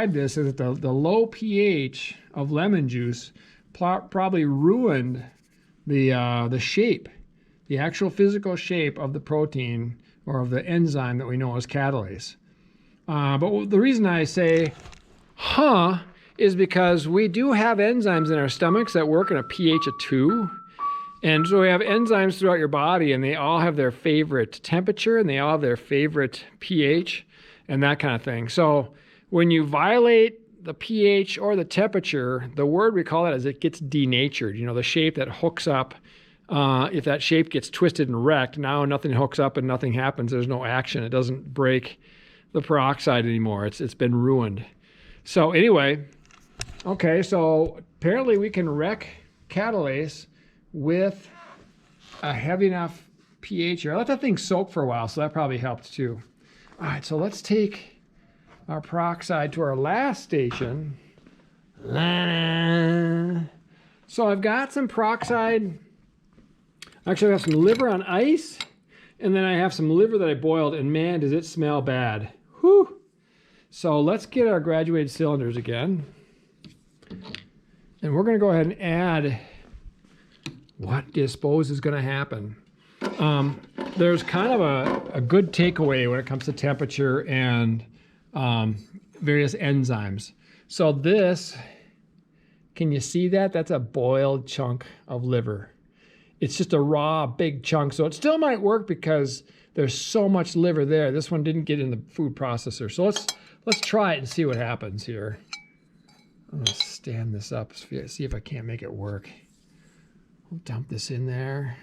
this is that the low pH of lemon juice probably ruined the shape, the actual physical shape of the protein or of the enzyme that we know as catalase. But the reason I say, is because we do have enzymes in our stomachs that work in a pH of 2. And so we have enzymes throughout your body, and they all have their favorite temperature, and they all have their favorite pH, and that kind of thing. So when you violate the pH or the temperature, the word we call it is it gets denatured. You know, the shape that hooks up, if that shape gets twisted and wrecked, now nothing hooks up and nothing happens. There's no action. It doesn't break the peroxide anymore. It's been ruined. So anyway, okay, so apparently we can wreck catalase with a heavy enough pH here. I let that thing soak for a while, so that probably helped too. All right, so let's take our peroxide to our last station. So I've got some peroxide. Actually, I have some liver on ice, and then I have some liver that I boiled, and man, does it smell bad. Whew. So let's get our graduated cylinders again. And we're gonna go ahead and add what do you suppose is gonna happen? There's kind of a good takeaway when it comes to temperature and various enzymes. So this, can you see that? That's a boiled chunk of liver. It's just a raw, big chunk. So it still might work because there's so much liver there. This one didn't get in the food processor. So let's try it and see what happens here. I'm gonna stand this up, see if I can't make it work. I'll dump this in there.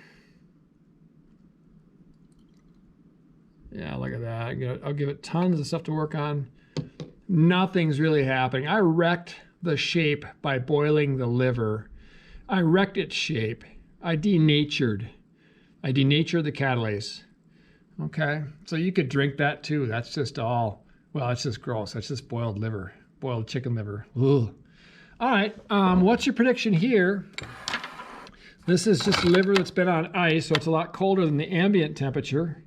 Yeah, look at that. I'll give it tons of stuff to work on. Nothing's really happening. I wrecked the shape by boiling the liver. I wrecked its shape. I denatured the catalase. Okay, so you could drink that too. That's just all, well, it's just gross. That's just boiled liver, boiled chicken liver. Ugh. All right, what's your prediction here? This is just liver that's been on ice, so it's a lot colder than the ambient temperature.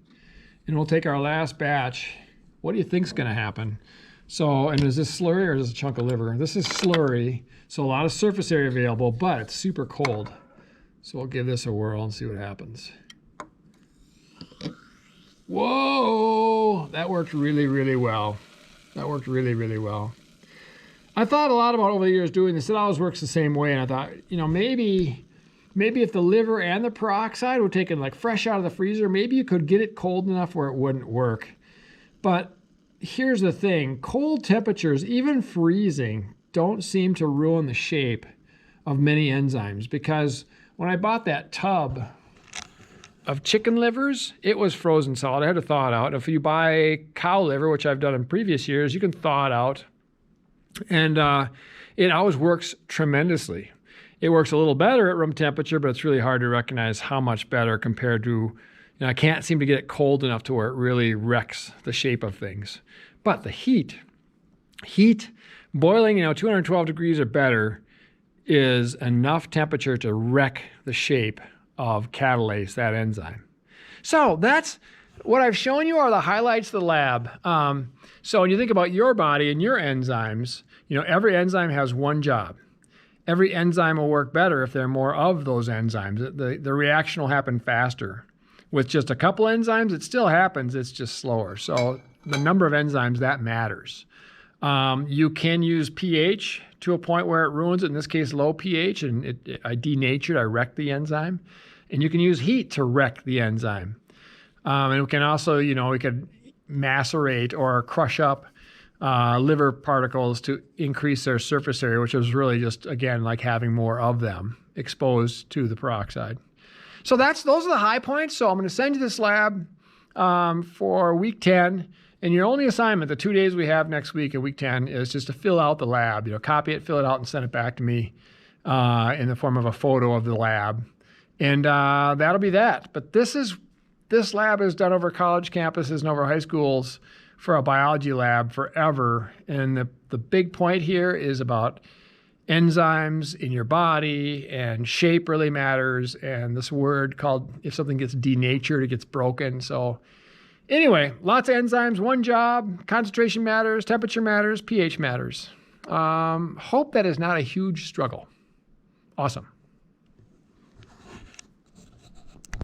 And we'll take our last batch. What do you think's gonna happen? So, and is this slurry or is this a chunk of liver? This is slurry, so a lot of surface area available, but it's super cold. So we'll give this a whirl and see what happens. Whoa, that worked really, really well. That worked really, really well. I thought a lot about over the years doing this. It always works the same way, and I thought, you know, maybe if the liver and the peroxide were taken like fresh out of the freezer, maybe you could get it cold enough where it wouldn't work. But here's the thing, cold temperatures, even freezing, don't seem to ruin the shape of many enzymes, because when I bought that tub of chicken livers, it was frozen solid. I had to thaw it out. If you buy cow liver, which I've done in previous years, you can thaw it out. And it always works tremendously. It works a little better at room temperature, but it's really hard to recognize how much better compared to, you know, I can't seem to get it cold enough to where it really wrecks the shape of things. But the heat, boiling, you know, 212 degrees or better is enough temperature to wreck the shape of catalase, that enzyme. So that's what I've shown you are the highlights of the lab. So when you think about your body and your enzymes, you know, every enzyme has one job. Every enzyme will work better if there are more of those enzymes. The reaction will happen faster. With just a couple enzymes, it still happens, it's just slower. So the number of enzymes, that matters. You can use pH to a point where it ruins it, in this case low pH, and I denatured, I wrecked the enzyme. And you can use heat to wreck the enzyme. And we can also, you know, we could macerate or crush up liver particles to increase their surface area, which is really just, again, like having more of them exposed to the peroxide. So those are the high points. So I'm going to send you this lab for week 10. And your only assignment, the 2 days we have next week in week 10, is just to fill out the lab. You know, copy it, fill it out, and send it back to me in the form of a photo of the lab. And that'll be that. But this lab is done over college campuses and over high schools for a biology lab forever. And the big point here is about enzymes in your body, and shape really matters. And this word called, if something gets denatured, it gets broken. So Anyway, lots of enzymes, one job, concentration matters, temperature matters, pH matters. Hope that is not a huge struggle. Awesome.